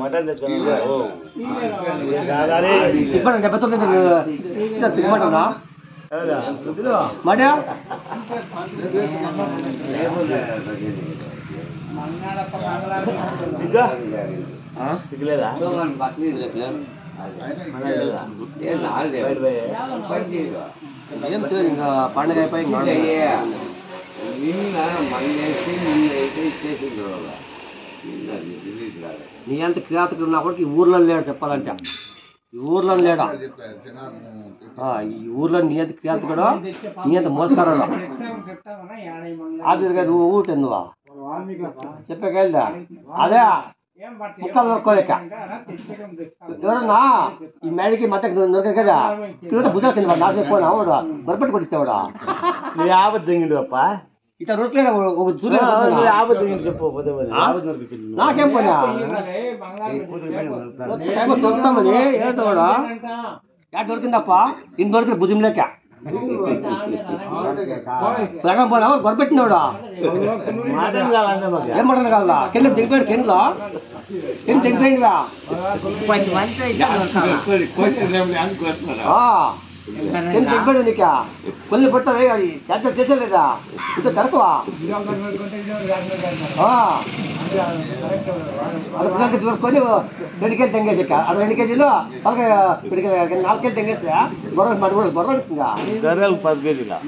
mutton తెచ్చుకున్నా మాట సిగ్గులేదా ఇంకా పండుగ అయిపోయి నీ అంత కిరాతకుడు ఉన్నప్పటికీ ఈ ఊర్లో లేడు చెప్పాలంటే ఈ ఊర్లో లేడా ఈ ఊర్లో నీ అంత కిరాతకుడు నీ అంత మోసకారుడు ఆఫీస్ గారు ఊటే నువ్వా చెప్పేకెళ్దా అదే ముక్కలు నొక్కోలేక ఎవరన్నా ఈ మేడకి మధ్య నొరక కదా కింద భుజాల కింద నాకు పోనా వాడు బొరపెట్టు కొట్టిస్తావాడా నువ్వు ఆపద్దు దింగిడు అప్ప ఇట్లా రొట్లేదు చెప్పు నాకేం పోనా దొరుకుతామది ఏదోడా ఎక్కడ దొరికిందప్ప ఇన్ని దొరికింది భుజం లేక ప్రగం పోనా గొరపెట్టినవాడా ఏం మటన్ కావాలా కింద దిగిపోయాడు కిందలో కింద దిగిపోయిందిగా కింద దిగిపోయాడు నీకా కొల్లి పట్టవే ఎంత చేసేలేదా ఇంకా తరకువా అది కొని 2 కేజీలు తెంగేసి అది 2 కేజీలు తలకాయ 4 కేజీలు తెంగేస్తే గొర్రె మాట కూడా గొర్రె అడుగుతుందా గొర్రెలు 10 కేజీలా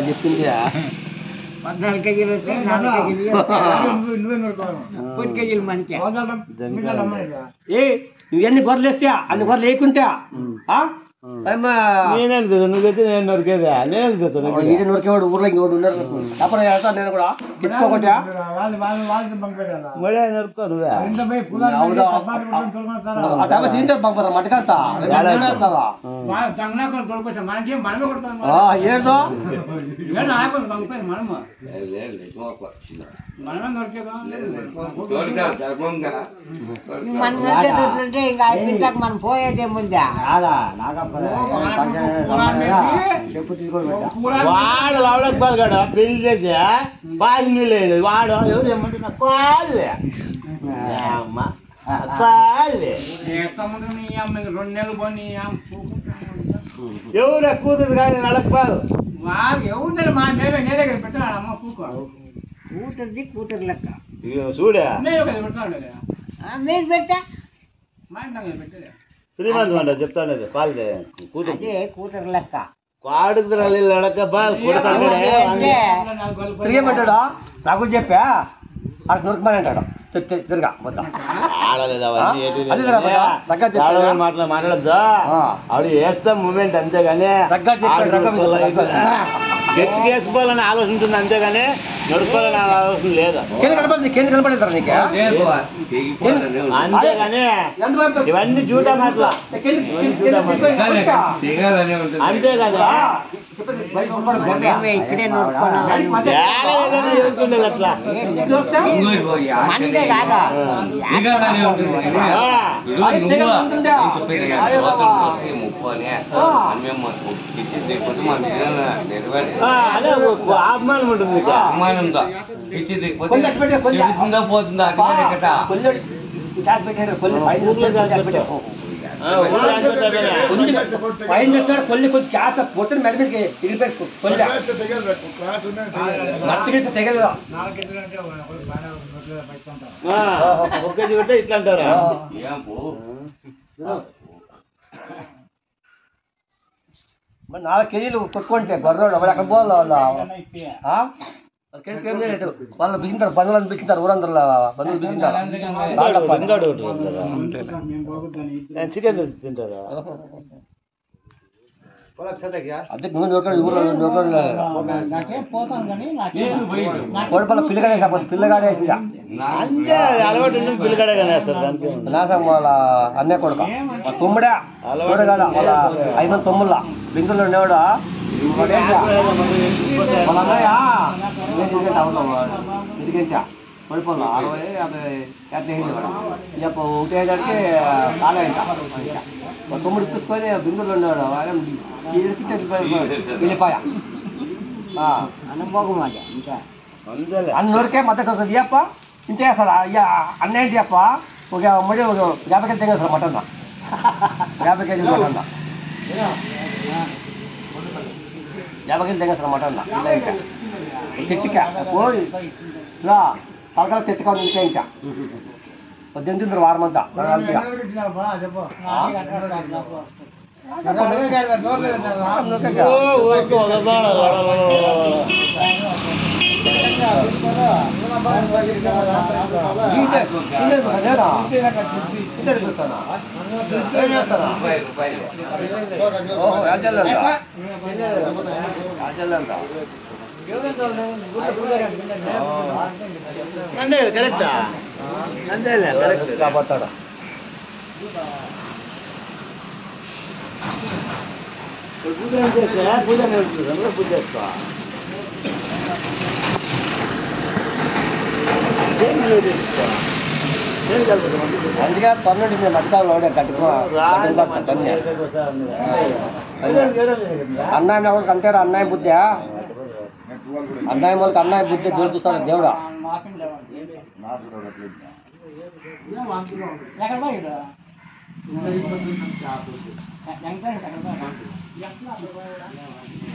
చెప్తుంది 14 కేజీలు 10 కేజీలు మంచి నువ్వన్నీ గొర్రెలు వేస్తే అన్ని గొర్రెలు వేయకుంటా నొరికేవాడు ఊర్లో ఇంకోటి ఉన్నారు అప్పుడు వెళ్తాను నేను కూడా తెచ్చుకోకుండా పంపుతారు మటకంతా ఏదో మనం పోయేదే ముందే వాడు వాళ్ళకి బాగా పెళ్లి చేసి బాగా నీళ్ళు వాడు ఎవరు ఏమంటున్నా పాలే ఎవరు కూతురు కానీ నడకపోదు ఎవరు మా నేనే కదా పెట్టాడమ్మ కూతురుది కూతురు లెక్క చూడే మీరు పెట్టా శ్రీమంతం అంట చెప్తాను పాలదే కూతురు కూతురు లెక్క వాడుకు లడక తిరిగేమంటాడా నాకు చెప్పా అక్కడ నొరకమని అంటాడు తిరగా మొత్తం మాట్లాడద్దా ఆవిడ వేస్తాం మూమెంట్ అంతేగాని గెచ్చుకేసుకోవాలని ఆలోచన ఉంటుంది అంతేగాని నడుపుకోవాలని ఆలోచన లేదు అంతేగాని ఇవన్నీ జూటా మాటలు అంతే కదా ఇక్కడే అట్లా అభిమానం ఉంటుంది అభిమానంతో పోతుందా పైన కొల్లి కొంచెం క్యాస్ పొట్టిన మెడ మీదకి ఇరిపోయి కొల్లి మర్చిస్తే తెగదు 1 కేజీ కొట్టే ఇట్లా అంటారా మరి 4 కేజీలు కొట్టుకుంటే గొర్రెలు అక్కడ పోవాలి వాళ్ళు బిసింటారు బంధువులను బిసింటారు ఊరందరూ బంధువులు బిసింటారు చికెన్ తింటారా అదే ఊళ్ళో పిల్లగాడేసాపోతుంది పిల్లగాడేసిందా అంతే అలవాటు పిల్లగాడే నాశం వాళ్ళ అన్నే కొడుక వాళ్ళ తమ్ముడే అలవాటు కాదా వాళ్ళ 5 మంది తమ్ముళ్ళ బెంగళూరులో ఉండేవాడు వాళ్ళ అన్నయ్య ఎందుకంటే పడిపోను 60-50 ఇక 1 ఏడాదికి కాలేంట మా తమ్ముడు తీసుకొని బెంగళూరులో ఉండేవాడు వెళ్ళిపోయా అనుభవం ఇంకా అన్నోరికే మద్దతు వస్తుంది అప్ప ఇంతే అసలు అన్న ఏంటి అప్ప ఒక 50 కేజీ తెగేస్తారు మటన్ 50 కేజీలు మటన్ 50 కేజీలు తెగేస్తారు మటన్ ఇంకా తెట్టిక పోయి ఇలా తలకాల తెట్టుగా ఉంది ఇంకా తింటుండ్రు వారం అంతా కరెక్టా అంతేలే కరెక్ట్ కాబట్టాడు పూజ చేస్తే పూజ నేర్చుకుంటాను పూజ చేసుకో అందుకే తన్నుండి మధ్యకాలంలో తన్నే అన్నాయం ఎవరికి అంతేరా అన్నాయం బుద్ధి అన్నాయం వాళ్ళకి అన్నాయం బుద్ధి దొరుకుతాడు దేవుడా